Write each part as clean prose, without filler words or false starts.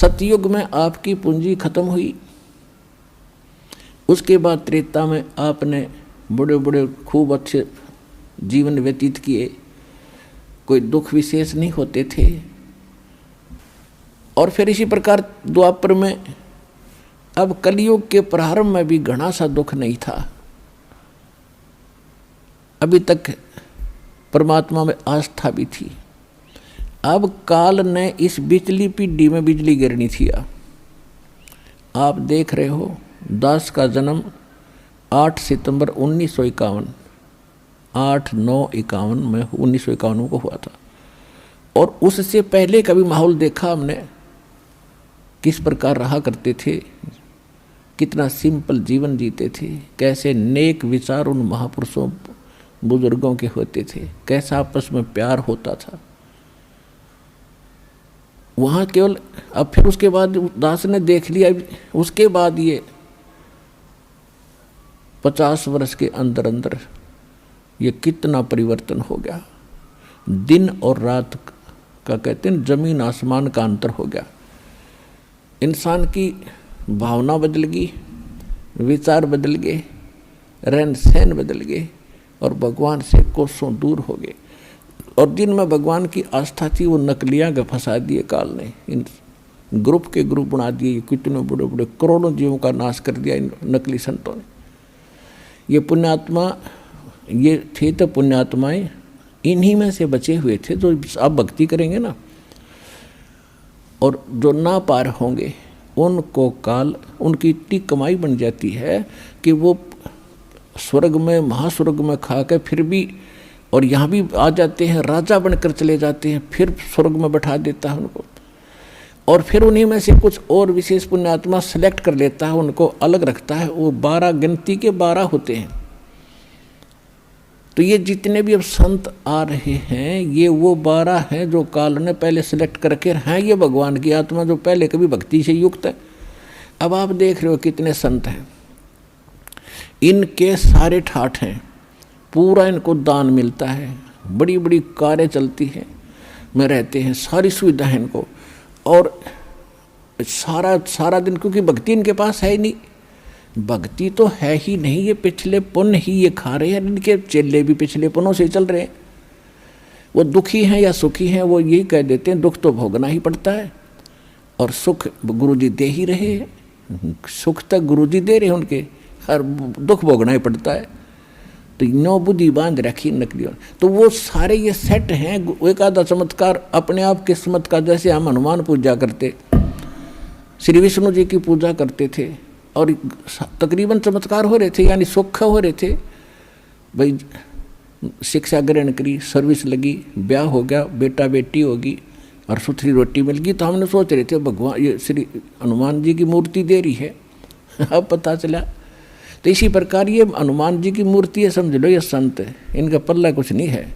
सतयुग में आपकी पूंजी खत्म हुई, उसके बाद त्रेता में आपने बड़े बड़े खूब अच्छे जीवन व्यतीत किए, कोई दुख विशेष नहीं होते थे। और फिर इसी प्रकार द्वापर में, अब कलयुग के प्रारंभ में भी घना सा दुख नहीं था, अभी तक परमात्मा में आस्था भी थी। अब काल ने इस बिजली पीढ़ी में बिजली गिरनी थी। आप देख रहे हो, दास का जन्म 8 सितंबर 1951, 8/9/51 में 1951 को हुआ था। और उससे पहले का भी माहौल देखा हमने, किस प्रकार रहा करते थे, कितना सिंपल जीवन जीते थे, कैसे नेक विचार उन महापुरुषों बुजुर्गों के होते थे, कैसा आपस में प्यार होता था वहाँ केवल। अब फिर उसके बाद दास ने देख लिया, उसके बाद ये 50 वर्ष के अंदर अंदर ये कितना परिवर्तन हो गया। दिन और रात का कहते हैं, जमीन आसमान का अंतर हो गया। इंसान की भावना बदल गई, विचार बदल गए, रहन सहन बदल गए और भगवान से कोसों दूर हो गए। और जिनमें भगवान की आस्था थी वो नकलियाँ के फंसा दिए काल ने, इन ग्रुप के ग्रुप बना दिए। कितने बड़े बड़े करोड़ों जीवों का नाश कर दिया इन नकली संतों ने। ये पुण्यात्मा, ये थे तो पुण्यात्माएं इन्हीं में से बचे हुए थे जो आप भक्ति करेंगे ना, और जो ना पार होंगे उनको काल, उनकी इतनी कमाई बन जाती है कि वो स्वर्ग में, महास्वर्ग में खा के फिर भी, और यहाँ भी आ जाते हैं, राजा बनकर चले जाते हैं, फिर स्वर्ग में बैठा देता है उनको। और फिर उन्हीं में से कुछ और विशेष पुण्यात्मा सेलेक्ट कर लेता है, उनको अलग रखता है। वो 12 गिनती के 12 होते हैं। तो ये जितने भी अब संत आ रहे हैं, ये वो 12 हैं जो काल ने पहले सेलेक्ट करके हैं। ये भगवान की आत्मा जो पहले कभी भक्ति से युक्त है। अब आप देख रहे हो कितने संत हैं, इनके सारे ठाठ हैं, पूरा इनको दान मिलता है, बड़ी बड़ी कारें चलती हैं में रहते हैं, सारी सुविधा है इनको। और सारा दिन, क्योंकि भक्ति इनके पास है ही नहीं, भक्ति तो है ही नहीं, ये पिछले पुण्य ही ये खा रहे हैं। इनके चेले भी पिछले पुण्यों से चल रहे हैं। वो दुखी हैं या सुखी हैं, वो यही कह देते हैं दुख तो भोगना ही पड़ता है, और सुख गुरुजी दे ही रहे हैं। सुख तक गुरुजी दे रहे हैं उनके, हर दुख भोगना ही पड़ता है। तो नौ बुद्धि बांध रखी नकलियों। तो वो सारे ये सेट हैं। एक आधा चमत्कार अपने आप किस्मत का, जैसे हम हनुमान पूजा करते, श्री विष्णु जी की पूजा करते थे, और तकरीबन चमत्कार हो रहे थे, यानी सुख हो रहे थे। भाई शिक्षा ग्रहण करी, सर्विस लगी, ब्याह हो गया, बेटा बेटी होगी और सुथरी रोटी मिल गई। तो हमने सोच रहे थे भगवान, ये श्री हनुमान जी की मूर्ति दे रही है। अब पता चला तो इसी प्रकार ये हनुमान जी की मूर्ति है, समझ लो ये संत है, इनका पल्ला कुछ नहीं है।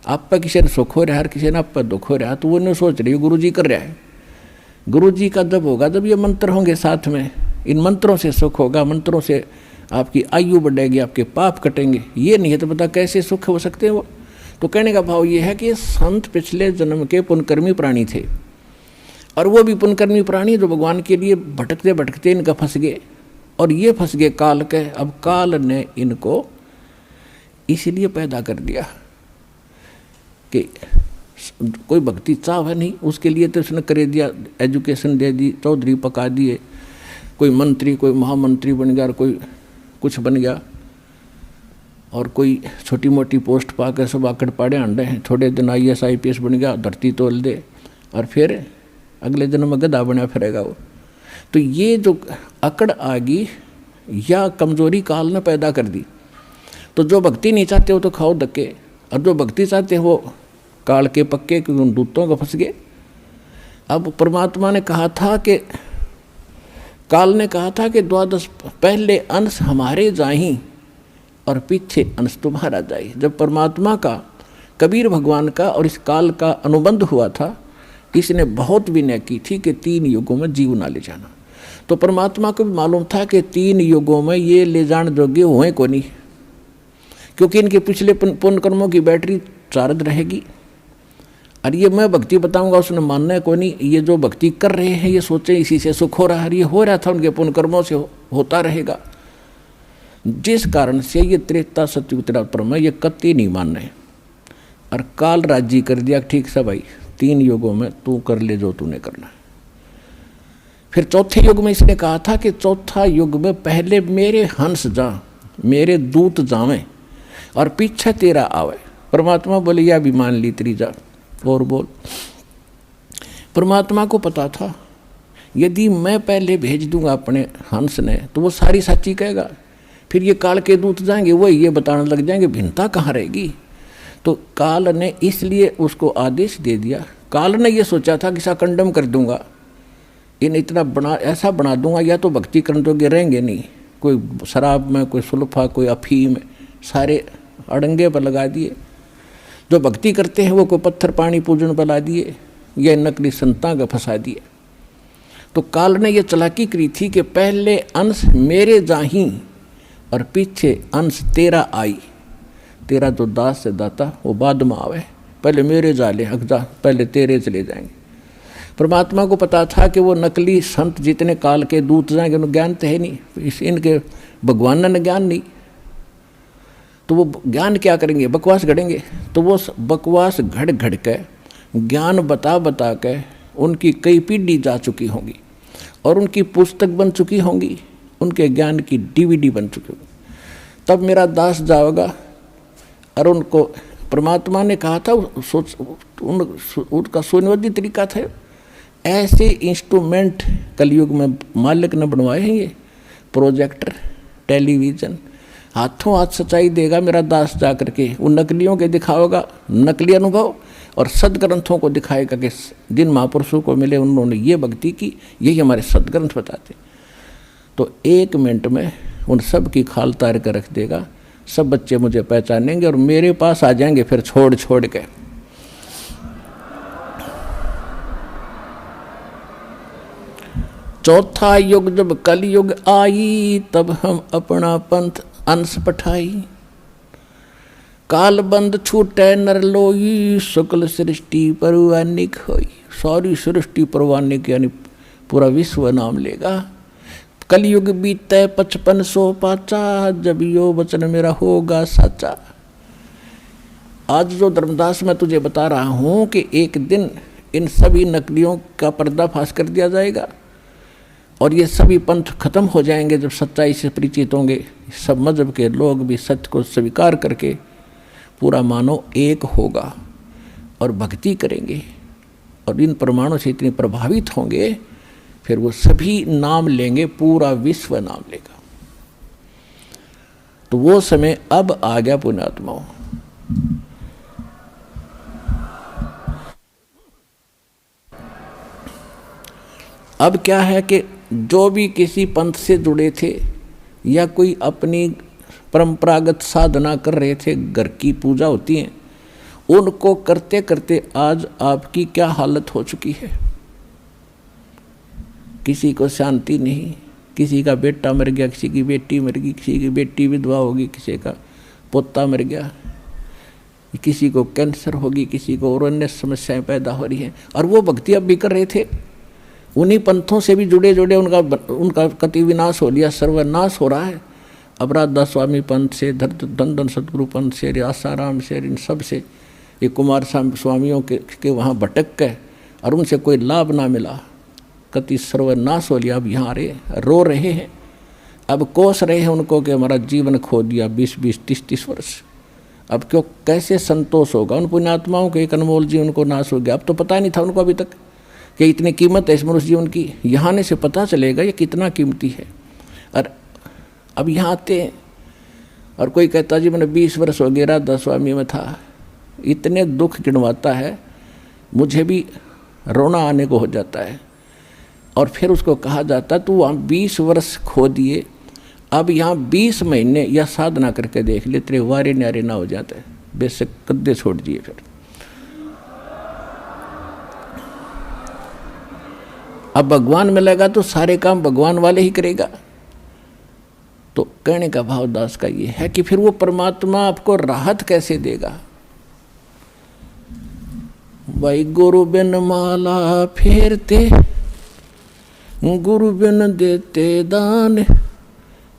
आप पर किसी ने सुख हो रहा है, हर किसी ने आप पर दुख हो रहा है, तो वो नहीं सोच रही गुरु जी कर रहा है। गुरु जी का जब होगा जब ये मंत्र होंगे साथ में, इन मंत्रों से सुख होगा, मंत्रों से आपकी आयु बढ़ेगी, आपके पाप कटेंगे। ये नहीं है तो पता कैसे सुख हो सकते हैं वो। तो कहने का भाव ये है कि संत पिछले जन्म के पुण्यकर्मी प्राणी थे, और वो भी पुण्यकर्मी प्राणी जो भगवान के लिए भटकते भटकते इनका फंस गए, और ये फंस गए काल के। अब काल ने इनको इसीलिए पैदा कर दिया कि कोई भक्ति चाह है नहीं, उसके लिए तो उसने कर दिया, एजुकेशन दे दी, चौधरी पका दिए, कोई मंत्री, कोई महामंत्री बन गया, और कोई कुछ बन गया, और कोई छोटी मोटी पोस्ट पाकर सब आकड़ पाड़े अंडे हैं। थोड़े दिन IAS IPS बन गया, धरती तोल दे, और फिर अगले जन्म में गधा बना फिरेगा वो। तो ये जो अकड़ आ गई या कमजोरी काल ने पैदा कर दी। तो जो भक्ति नहीं चाहते हो तो खाओ धक्के, और जो भक्ति चाहते हो काल के पक्के दूतों को फंस गए। अब परमात्मा ने कहा था कि, काल ने कहा था कि 12 पहले अंश हमारे जाही और पीछे अंश तुम्हारा जाए। जब परमात्मा का, कबीर भगवान का और इस काल का अनुबंध हुआ था, इसने बहुत विनय की थी कि 3 युगों में जीव ना ले जाना। तो परमात्मा को भी मालूम था कि 3 युगों में ये ले जाने योग्य हुए को नहीं, क्योंकि इनके पिछले पुण्य कर्मों की बैटरी चार्ज रहेगी। और ये मैं भक्ति बताऊंगा उसने मानना है कोई नहीं। ये जो भक्ति कर रहे हैं ये सोचे इसी से सुख हो रहा है, ये हो रहा था उनके पुण्य कर्मों से होता रहेगा। जिस कारण से ये त्रेता सतयुग त्रेता प्रमेय ये कति नहीं मान रहे। और काल राजी कर दिया, ठीक सा भाई 3 युगों में तू कर ले जो तूने करना है। फिर चौथे युग में इसने कहा था कि चौथा युग में पहले मेरे हंस जा, मेरे दूत जावें और पीछे तेरा आवे। परमात्मा बोले या भी मान ली तेरी जा और बोल। परमात्मा को पता था यदि मैं पहले भेज दूंगा अपने हंस ने तो वो सारी सच्ची कहेगा, फिर ये काल के दूत जाएंगे वो ये बताने लग जाएंगे, भिन्नता कहाँ रहेगी। तो काल ने इसलिए उसको आदेश दे दिया। काल ने ये सोचा था कि सा कंडम कर दूंगा, इन इतना बना ऐसा बना दूंगा या तो भक्ति करने तो गिरेंगे नहीं, कोई शराब में, कोई सुल्फा, कोई अफीम, सारे अड़ंगे पर लगा दिए। जो भक्ति करते हैं वो कोई पत्थर पानी पूजन पर ला दिए, या नकली संता का फंसा दिए। तो काल ने ये चालाकी करी थी कि पहले अंश मेरे जाही और पीछे अंश तेरा आई। तेरा जो दास से दाता वो बाद में आवे, पहले मेरे जाले अगजा, पहले तेरे चले जाएंगे। परमात्मा को पता था कि वो नकली संत जितने काल के दूत जाएंगे उन्हें ज्ञान तो है नहीं, इनके भगवान ने ज्ञान नहीं, तो वो ज्ञान क्या करेंगे, बकवास गढ़ेंगे। तो वो बकवास घड़ घड़ के ज्ञान बता बता के उनकी कई पीढ़ी जा चुकी होंगी और उनकी पुस्तक बन चुकी होंगी, उनके ज्ञान की DVD बन चुकी होगी। तब मेरा दास जाएगा और उनको परमात्मा ने कहा था, उनका सुनियोजित तरीका था। ऐसे इंस्ट्रूमेंट कलयुग में मालिक ने बनवाए हैं, ये प्रोजेक्टर, टेलीविज़न, हाथों हाथ सच्चाई देगा मेरा दास जा करके। उन नकलियों के दिखाएगा नकली अनुभव और सदग्रंथों को दिखाएगा कि जिन महापुरुषों को मिले उन्होंने ये भक्ति की, यही हमारे सदग्रंथ बताते। तो 1 मिनट में उन सब की खाल तार कर रख देगा। सब बच्चे मुझे पहचानेंगे और मेरे पास आ जाएंगे फिर छोड़ छोड़ के। चौथा युग जब कलयुग आई तब हम अपना पंथ अंश पठाई। काल बंद छूटे नर लोई शुक्ल सृष्टि परवानिक होई। सारी सृष्टि परवानिक यानी पूरा विश्व नाम लेगा। कलयुग बीते 5500 पाचा, जब यो वचन मेरा होगा साचा। आज जो धर्मदास मैं तुझे बता रहा हूँ कि एक दिन इन सभी नकलियों का पर्दाफाश कर दिया जाएगा और ये सभी पंथ खत्म हो जाएंगे जब सच्चाई से परिचित होंगे। सब मजहब के लोग भी सत्य को स्वीकार करके पूरा मानव एक होगा और भक्ति करेंगे और इन प्रमाणों से इतने प्रभावित होंगे, फिर वो सभी नाम लेंगे, पूरा विश्व नाम लेगा। तो वो समय अब आ गया पुण्यात्माओं। अब क्या है कि जो भी किसी पंथ से जुड़े थे या कोई अपनी परंपरागत साधना कर रहे थे, घर की पूजा होती है, उनको करते करते आज आपकी क्या हालत हो चुकी है। किसी को शांति नहीं, किसी का बेटा मर गया, किसी की बेटी मर गई, किसी की बेटी विधवा होगी, किसी का पोता मर गया, किसी को कैंसर होगी, किसी को और अन्य समस्याएं पैदा हो रही हैं। और वो भक्ति अब भी कर रहे थे, उन्हीं पंथों से भी जुड़े जुड़े उनका कति विनाश हो लिया, सर्वनाश हो रहा है। अब राधा स्वामी पंथ से, धन सतगुरु पंथ से, आसाराम से, इन सब से, ये कुमार स्वामियों के वहाँ भटक गए और उनसे कोई लाभ ना मिला, कति सर्वनाश हो लिया। अब यहाँ रो रहे हैं, अब कोस रहे हैं उनको कि हमारा जीवन खो दिया 20-20, 30-30 वर्ष। अब क्यों, कैसे संतोष होगा उन पुण्यात्माओं के, एक अनमोल जीवन को नाश हो गया। अब तो पता नहीं था उनको अभी तक कि इतनी कीमत है इस मनुष्य जीवन की। यहाँ आने से पता चलेगा ये कितना कीमती है। और अब यहाँ आते हैं और कोई कहता जी मैंने 20 वर्ष हो गया राधा स्वामी में था, इतने दुख गिनवाता है, मुझे भी रोना आने को हो जाता है। और फिर उसको कहा जाता तू वहाँ 20 वर्ष खो दिए, अब यहाँ 20 महीने या साधना करके देख ले, तेरे वारे न्यारे ना हो जाते, बेशक कद्दे छोड़ दिए। फिर अब भगवान मिलेगा तो सारे काम भगवान वाले ही करेगा। तो कहने का भाव दास का ये है कि फिर वो परमात्मा आपको राहत कैसे देगा। भाई गुरु बिन माला फेरते, गुरु बिन देते दान,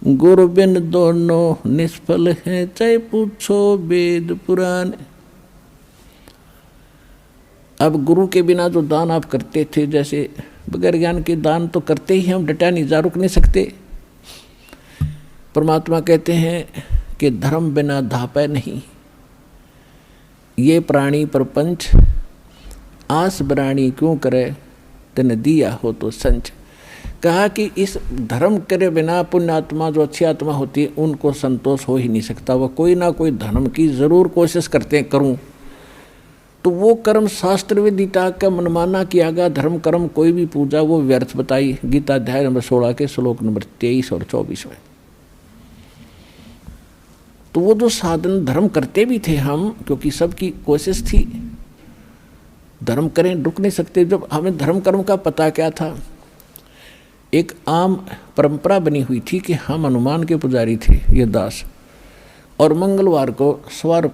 गुरु बिन दोनों निष्फल हैं, चाहे पूछो वेद पुराण। अब गुरु के बिना जो दान आप करते थे, जैसे बगैर ज्ञान के दान तो करते ही हम, डटा नहीं, जा रुक नहीं सकते। परमात्मा कहते हैं कि धर्म बिना धापै नहीं, ये प्राणी प्रपंच आस बराणी क्यों करे, तेने दिया हो तो संच। कहा कि इस धर्म करे बिना पुण्यात्मा जो अच्छी आत्मा होती है उनको संतोष हो ही नहीं सकता। वह कोई ना कोई धर्म की जरूर कोशिश करते हैं करूं, तो वो कर्म शास्त्र विदिता का मनमाना किया गया धर्म कर्म कोई भी पूजा वो व्यर्थ बताई। गीता अध्याय नंबर 16 के श्लोक नंबर 23 और 24 में। तो वो जो साधन धर्म करते भी थे हम, क्योंकि सबकी कोशिश थी धर्म करें, रुक नहीं सकते। जब हमें धर्म कर्म का पता क्या था, एक आम परंपरा बनी हुई थी कि हम हनुमान के पुजारी थे ये दास, और मंगलवार को 100 रुपये